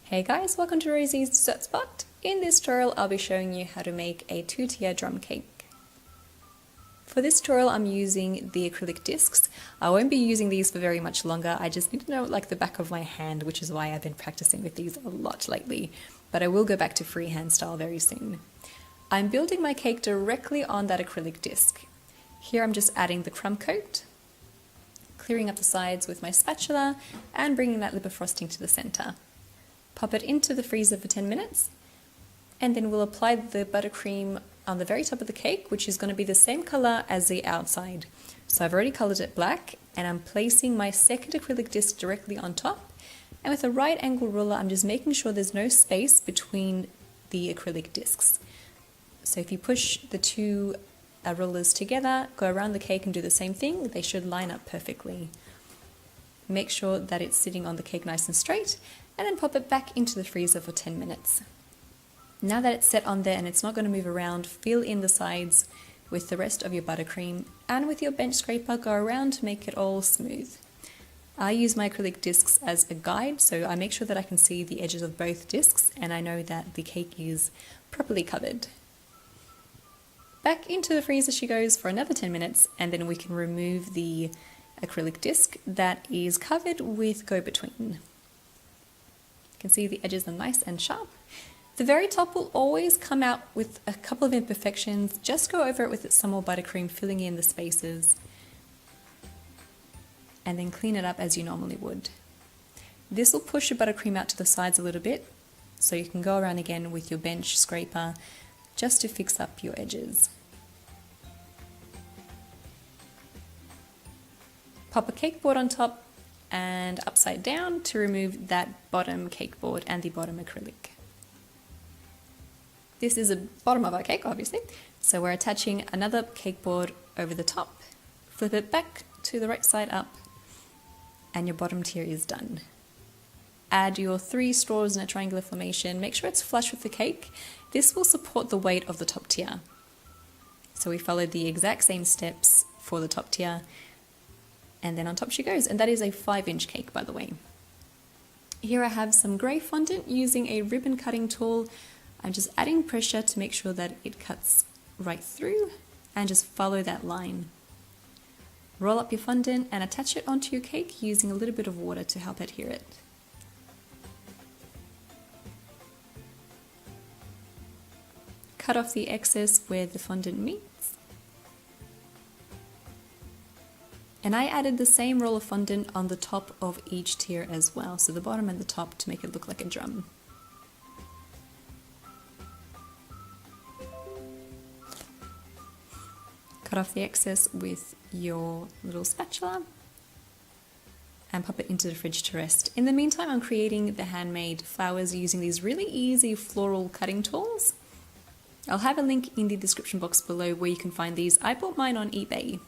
Hey guys, welcome to Rosie's Dessert Spot. In this tutorial I'll be showing you how to make a 2-tier drum cake. For this tutorial I'm using the acrylic discs. I won't be using these for very much longer, I just need to know like the back of my hand, which is why I've been practicing with these a lot lately, but I will go back to freehand style very soon. I'm building my cake directly on that acrylic disc. Here I'm just adding the crumb coat, clearing up the sides with my spatula and bringing that lip of frosting to the center. Pop it into the freezer for 10 minutes and then we'll apply the buttercream on the very top of the cake, which is going to be the same color as the outside. So I've already colored it black and I'm placing my second acrylic disc directly on top, and with a right angle ruler I'm just making sure there's no space between the acrylic discs. So if you push the two rulers together, go around the cake and do the same thing, they should line up perfectly. Make sure that it's sitting on the cake nice and straight, and then pop it back into the freezer for 10 minutes. Now that it's set on there and it's not going to move around, fill in the sides with the rest of your buttercream, and with your bench scraper go around to make it all smooth. I use my acrylic discs as a guide, so I make sure that I can see the edges of both discs and I know that the cake is properly covered. Back into the freezer she goes for another 10 minutes, and then we can remove the acrylic disc that is covered with go-between. You can see the edges are nice and sharp. The very top will always come out with a couple of imperfections. Just go over it with some more buttercream, filling in the spaces, and then clean it up as you normally would. This will push your buttercream out to the sides a little bit, so you can go around again with your bench scraper just to fix up your edges. Pop a cake board on top and upside down to remove that bottom cake board and the bottom acrylic. This is the bottom of our cake, obviously, so we're attaching another cake board over the top. Flip it back to the right side up and your bottom tier is done. Add your 3 straws in a triangular formation. Make sure it's flush with the cake. This will support the weight of the top tier. So we followed the exact same steps for the top tier, and then on top she goes, and that is a 5-inch cake, by the way. Here I have some grey fondant using a ribbon cutting tool. I'm just adding pressure to make sure that it cuts right through, and just follow that line. Roll up your fondant and attach it onto your cake using a little bit of water to help adhere it. Cut off the excess where the fondant meets. And I added the same roll of fondant on the top of each tier as well, so the bottom and the top, to make it look like a drum. Cut off the excess with your little spatula and pop it into the fridge to rest. In the meantime, I'm creating the handmade flowers using these really easy floral cutting tools. I'll have a link in the description box below where you can find these. I bought mine on eBay.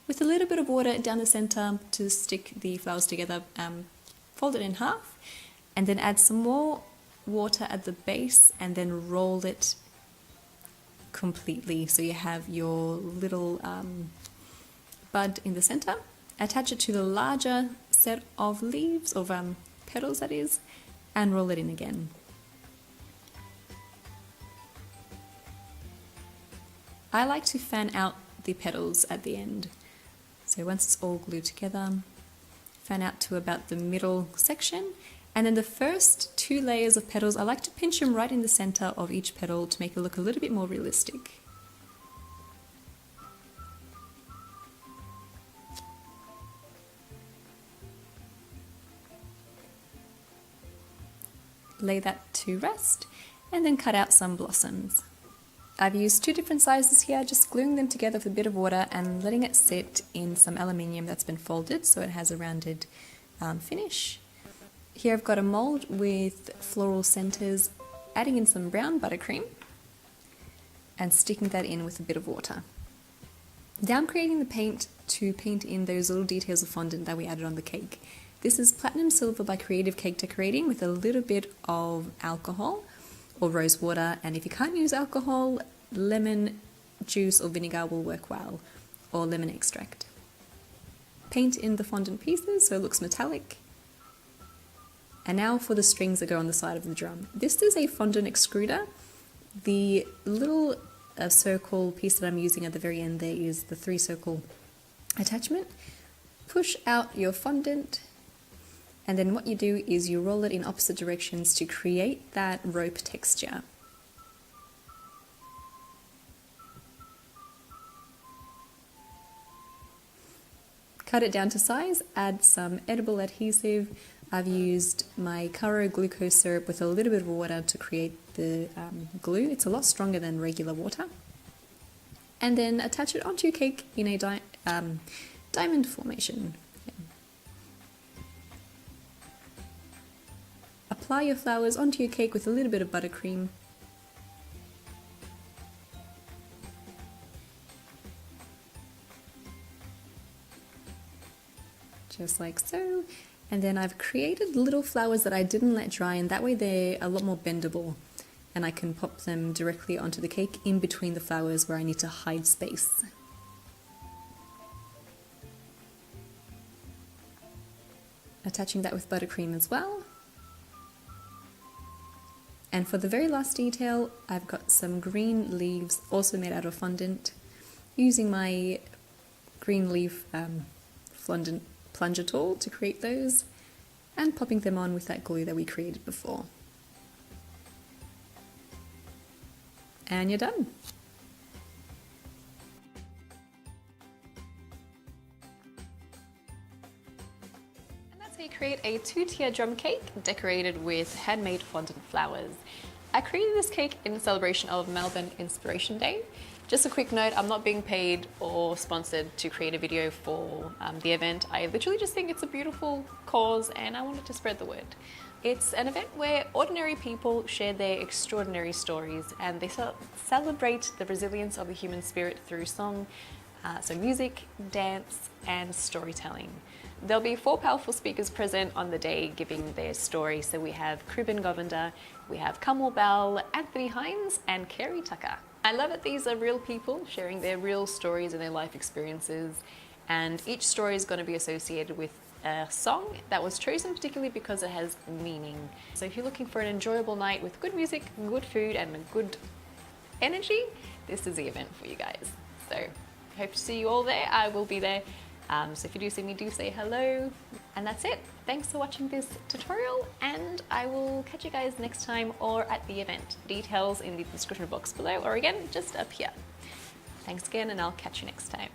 With a little bit of water down the center to stick the flowers together, fold it in half and then add some more water at the base and then roll it completely so you have your little bud in the center. Attach it to the larger set of leaves, of petals that is, and roll it in again. I like to fan out the petals at the end. So once it's all glued together, fan out to about the middle section, and then the first 2 layers of petals, I like to pinch them right in the center of each petal to make it look a little bit more realistic. Lay that to rest and then cut out some blossoms. I've used 2 different sizes here, just gluing them together with a bit of water and letting it sit in some aluminium that's been folded so it has a rounded finish. Here I've got a mold with floral centers, adding in some brown buttercream and sticking that in with a bit of water. Now I'm creating the paint to paint in those little details of fondant that we added on the cake. This is Platinum Silver by Creative Cake Decorating with a little bit of alcohol or rose water, and if you can't use alcohol, lemon juice or vinegar will work well, or lemon extract. Paint in the fondant pieces so it looks metallic, And now for the strings that go on the side of the drum. This is a fondant extruder. The little circle piece that I'm using at the very end there is the 3-circle attachment. Push out your fondant, and then what you do is you roll it in opposite directions to create that rope texture. Cut it down to size, add some edible adhesive. I've used my Caro glucose syrup with a little bit of water to create the glue. It's a lot stronger than regular water. And then attach it onto your cake in a diamond formation. Apply your flowers onto your cake with a little bit of buttercream. Just like so. And then I've created little flowers that I didn't let dry, and that way they're a lot more bendable, and I can pop them directly onto the cake in between the flowers where I need to hide space. Attaching that with buttercream as well. And for the very last detail, I've got some green leaves, also made out of fondant, using my green leaf fondant plunger tool to create those, and popping them on with that glue that we created before. And you're done. And that's how you create a 2-tier drum cake decorated with handmade fondant flowers. I created this cake in celebration of Melbourne Inspiration Day. Just a quick note, I'm not being paid or sponsored to create a video for the event. I literally just think it's a beautiful cause and I wanted to spread the word. It's an event where ordinary people share their extraordinary stories, and they celebrate the resilience of the human spirit through song, so music, dance and storytelling. There'll be 4 powerful speakers present on the day giving their story. So we have Kribben Govender, we have Kamal Bell, Anthony Hines and Kerry Tucker. I love that these are real people sharing their real stories and their life experiences, and each story is going to be associated with a song that was chosen particularly because it has meaning. So if you're looking for an enjoyable night with good music, good food and good energy, this is the event for you guys. So I hope to see you all there. I will be there. So if you do see me, do say hello. And that's it. Thanks for watching this tutorial, and I will catch you guys next time or at the event. Details in the description box below, or again, just up here. Thanks again, and I'll catch you next time.